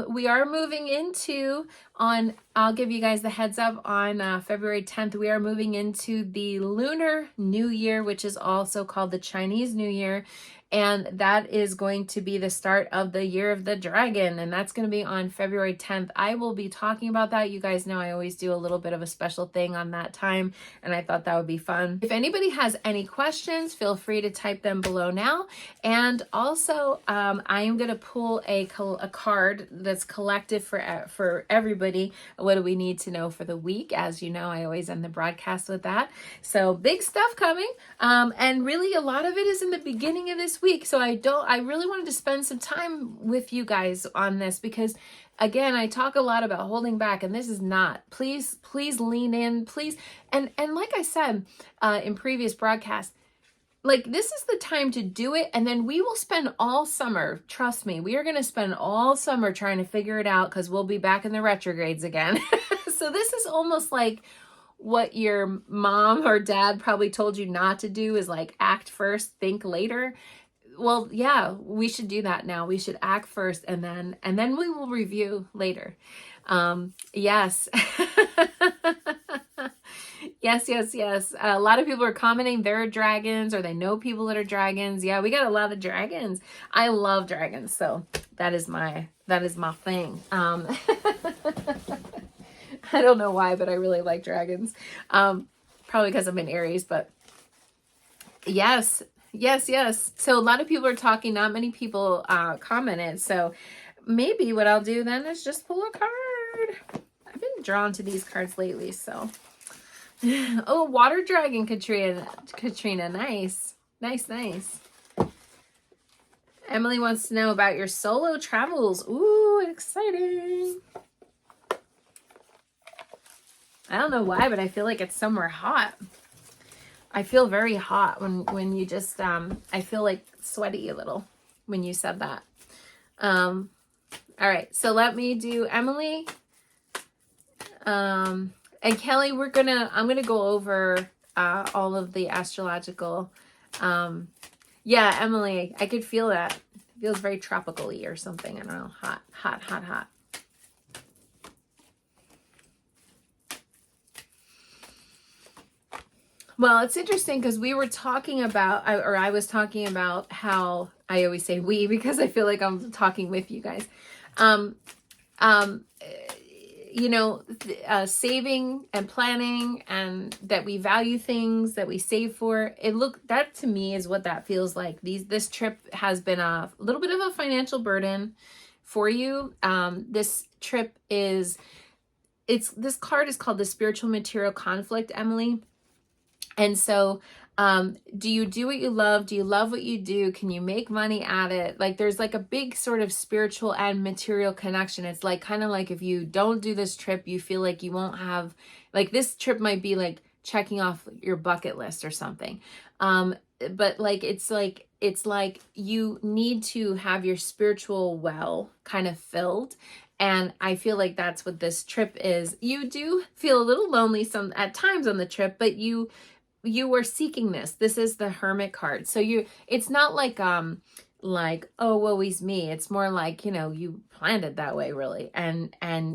We are moving into I'll give you guys the heads up on February 10th. We are moving into the Lunar New Year, which is also called the Chinese New Year. And that is going to be the start of the Year of the Dragon. And that's going to be on February 10th. I will be talking about that. You guys know I always do a little bit of a special thing on that time. And I thought that would be fun. If anybody has any questions, feel free to type them below now. And also, I am going to pull a card that's collective for everybody. What do we need to know for the week? As you know, I always end the broadcast with that. So big stuff coming. And really a lot of it is in the beginning of this week. So I really wanted to spend some time with you guys on this because again, I talk a lot about holding back and this is not. Please lean in, please. And like I said in previous broadcasts, like this is the time to do it. And then we will spend all summer. Trust me, we are going to spend all summer trying to figure it out because we'll be back in the retrogrades again. So this is almost like what your mom or dad probably told you not to do is like act first, think later. Well, yeah, we should do that now. We should act first and then we will review later. Yes. Yes. A lot of people are commenting they're dragons or they know people that are dragons. Yeah, we got a lot of dragons. I love dragons. So that is my thing. I don't know why, but I really like dragons. Probably because I'm in Aries, but yes. So a lot of people are talking, not many people commented. So maybe what I'll do then is just pull a card. I've been drawn to these cards lately, so. Oh, water dragon, Katrina. Nice. Emily wants to know about your solo travels. Ooh, exciting. I don't know why, but I feel like it's somewhere hot. I feel very hot when you just, I feel like sweaty a little when you said that. All right, so let me do Emily. And Kelly, I'm going to go over all of the astrological. Yeah, Emily, I could feel that. It feels very tropical-y or something. I don't know, hot. Well, it's interesting because we were talking about, or I was talking about how, I always say we because I feel like I'm talking with you guys. Saving and planning and that we value things that we save for. That to me is what that feels like. This trip has been a little bit of a financial burden for you. This trip this card is called the Spiritual Material Conflict, Emily. And so, do you do what you love? Do you love what you do? Can you make money at it? Like there's like a big sort of spiritual and material connection. It's like kind of like if you don't do this trip, you feel like you won't have, like this trip might be like checking off your bucket list or something. But like it's like you need to have your spiritual well kind of filled. And I feel like that's what this trip is. You do feel a little lonely at times on the trip, but you were seeking this. This is the Hermit card. So it's not like, oh, woe is me. It's more like, you planned it that way really. And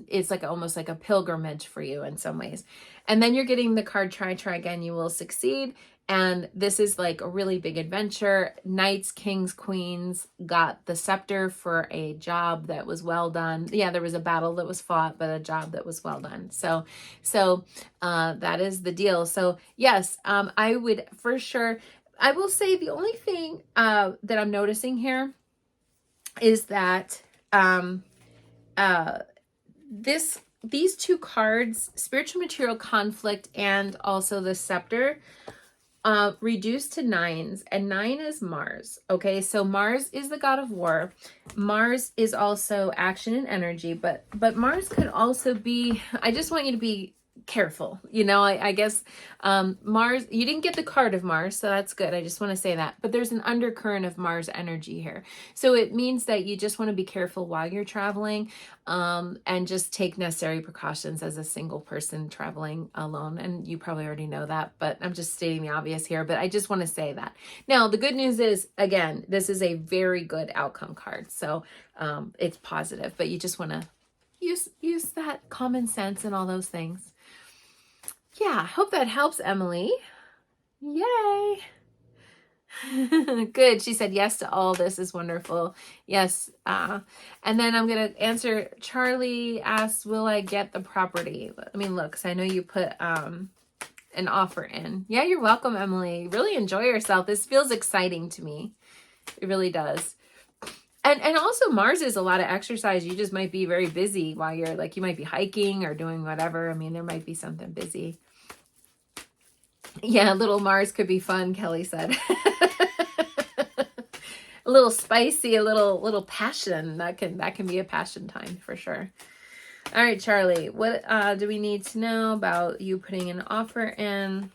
it's like almost like a pilgrimage for you in some ways. And then you're getting the card, try again, you will succeed. And this is like a really big adventure. Knights, kings, queens got the scepter for a job that was well done. Yeah, there was a battle that was fought, but a job that was well done. So that is the deal. So yes, I would for sure. I will say the only thing that I'm noticing here is that these two cards, Spiritual Material Conflict and also the Scepter, reduced to 9s, and 9 is Mars. Okay, so Mars is the god of war. Mars is also action and energy, but Mars could also be, I just want you to be careful. You know, I guess Mars, you didn't get the card of Mars, so that's good. I just want to say that. But there's an undercurrent of Mars energy here. So it means that you just want to be careful while you're traveling, and just take necessary precautions as a single person traveling alone. And you probably already know that, but I'm just stating the obvious here. But I just want to say that. Now, the good news is, again, this is a very good outcome card. So it's positive, but you just want to use that common sense and all those things. Yeah, hope that helps, Emily. Yay. Good. She said yes to all this is wonderful. Yes. And then I'm going to answer. Charlie asks, will I get the property? I mean, look, 'cause I know you put an offer in. Yeah, you're welcome, Emily. Really enjoy yourself. This feels exciting to me. It really does. And also Mars is a lot of exercise. You just might be very busy while you're like, you might be hiking or doing whatever. I mean, there might be something busy. Yeah, little Mars could be fun, Kelly said. A little spicy, a little passion. That can be a passion time for sure. All right, Charlie, what do we need to know about you putting an offer in?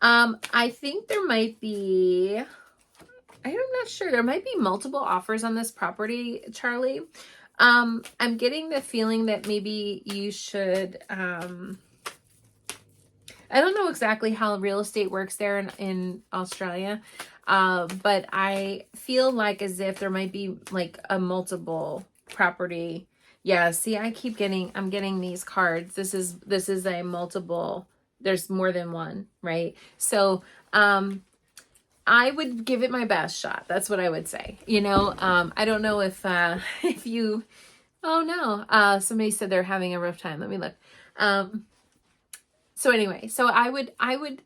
I think there might be, I'm not sure. There might be multiple offers on this property, Charlie. I'm getting the feeling that maybe you should, I don't know exactly how real estate works there in Australia. But I feel like as if there might be like a multiple property. Yeah, see, I'm getting these cards. This is a multiple, there's more than one, right? So, I would give it my best shot. That's what I would say. You know, I don't know if you, oh no, somebody said they're having a rough time. Let me look. So anyway, so I would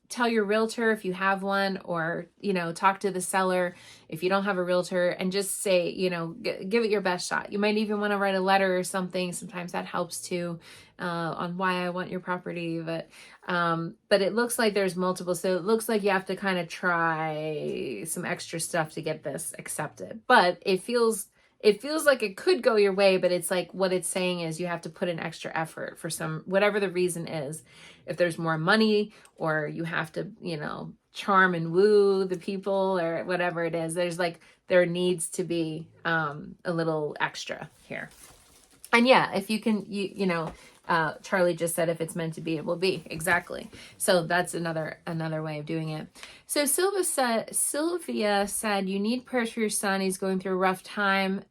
tell your realtor if you have one, or, you know, talk to the seller if you don't have a realtor, and just say, you know, give it your best shot. You might even want to write a letter or something. Sometimes that helps too, on why I want your property. But it looks like there's multiple. So it looks like you have to kind of try some extra stuff to get this accepted. But it feels like it could go your way, but it's like what it's saying is you have to put in extra effort for some, whatever the reason is. If there's more money, or you have to, you know, charm and woo the people, or whatever it is, there needs to be a little extra here. And yeah, if you can, you know, Charlie just said if it's meant to be, it will be. Exactly. So that's another way of doing it. So Sylvia said, you need prayers for your son. He's going through a rough time.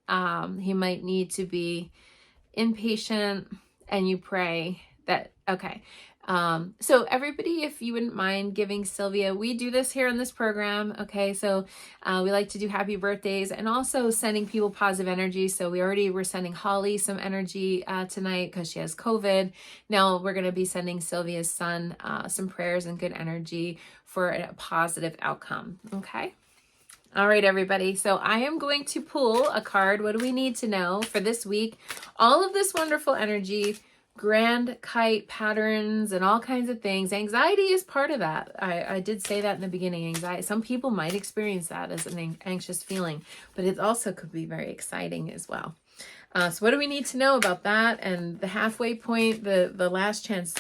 He might need to be inpatient, and you pray that, okay. So everybody, if you wouldn't mind giving Sylvia, we do this here on this program. Okay. So, we like to do happy birthdays and also sending people positive energy. So we already were sending Holly some energy, tonight because she has COVID. Now we're going to be sending Sylvia's son, some prayers and good energy for a positive outcome. Okay. All right, everybody. So I am going to pull a card. What do we need to know for this week? All of this wonderful energy, grand kite patterns and all kinds of things. Anxiety is part of that. I did say that in the beginning. Anxiety, some people might experience that as an anxious feeling, but it also could be very exciting as well. So what do we need to know about that? And the halfway point, the last chance,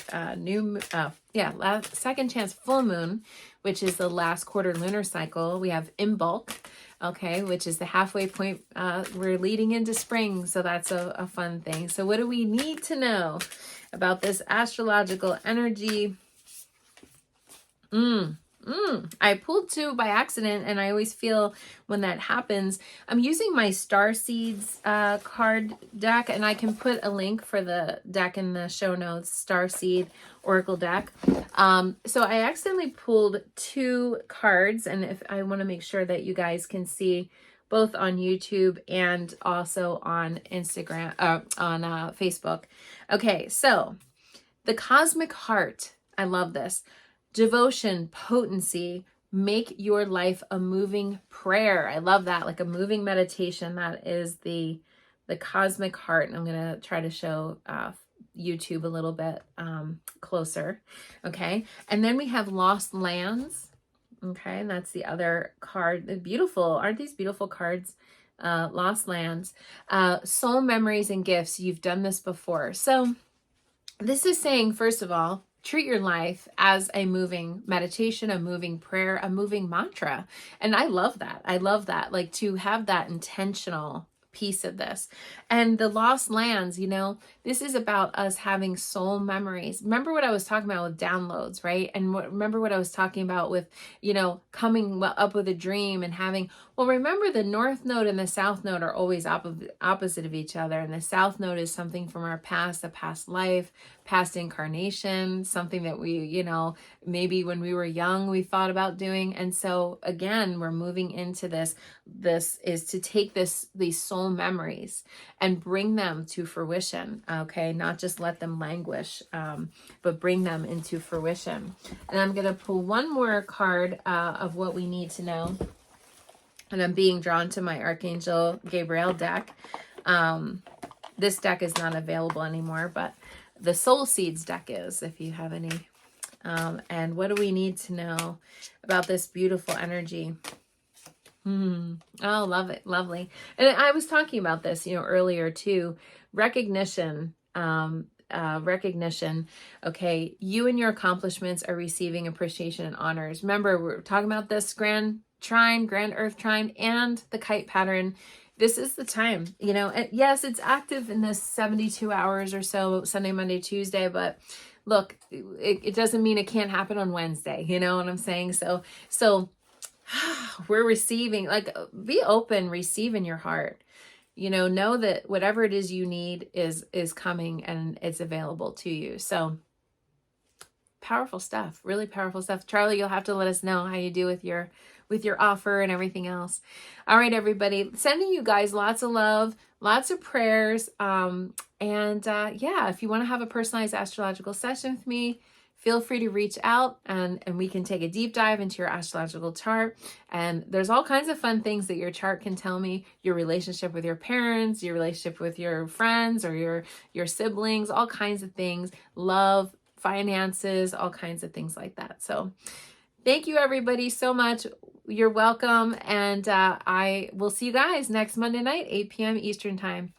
second chance full moon, which is the last quarter lunar cycle. We have in bulk, okay, which is the halfway point. We're leading into spring, so that's a fun thing. So what do we need to know about this astrological energy? I pulled two by accident, and I always feel when that happens, I'm using my Star Seeds card deck, and I can put a link for the deck in the show notes, Star Seed Oracle deck. So I accidentally pulled two cards, and if I want to make sure that you guys can see both on YouTube and also on Instagram, on Facebook. Okay, so the Cosmic Heart, I love this. Devotion, potency, make your life a moving prayer. I love that, like a moving meditation. That is the Cosmic Heart. And I'm going to try to show YouTube a little bit closer. Okay. And then we have Lost Lands. Okay. And that's the other card. They're beautiful. Aren't these beautiful cards? lost lands, soul memories and gifts. You've done this before. So this is saying, first of all, treat your life as a moving meditation, a moving prayer, a moving mantra. And I love that. I love that. Like to have that intentional piece of this. And the lost lands, this is about us having soul memories. Remember what I was talking about with downloads, right? And remember what I was talking about with, coming up with a dream and having, well, remember the north node and the south node are always opposite of each other. And the south node is something from our past, a past life, past incarnation, something that we, maybe when we were young, we thought about doing. And so again, we're moving into this. This is to take these soul memories and bring them to fruition. Okay. Not just let them languish, but bring them into fruition. And I'm going to pull one more card of what we need to know. And I'm being drawn to my Archangel Gabriel deck. This deck is not available anymore, but the Soul Seeds deck is, if you have any. And what do we need to know about this beautiful energy? Oh, love it. Lovely. And I was talking about this, earlier too. Recognition. Recognition. Okay. You and your accomplishments are receiving appreciation and honors. Remember, we're talking about this grand trine, grand earth trine, and the kite pattern. This is the time, and yes, it's active in this 72 hours or so, Sunday, Monday, Tuesday, but look, it doesn't mean it can't happen on Wednesday. You know what I'm saying? So we're receiving, like, be open, receive in your heart, know that whatever it is you need is coming and it's available to you. So powerful stuff, really powerful stuff. Charlie, you'll have to let us know how you do with your offer and everything else. All right, everybody, sending you guys lots of love, lots of prayers. Yeah, if you want to have a personalized astrological session with me, feel free to reach out and we can take a deep dive into your astrological chart. And there's all kinds of fun things that your chart can tell me, your relationship with your parents, your relationship with your friends or your siblings, all kinds of things, love, finances, all kinds of things like that. So thank you everybody so much. You're welcome. And I will see you guys next Monday night, 8 p.m. Eastern time.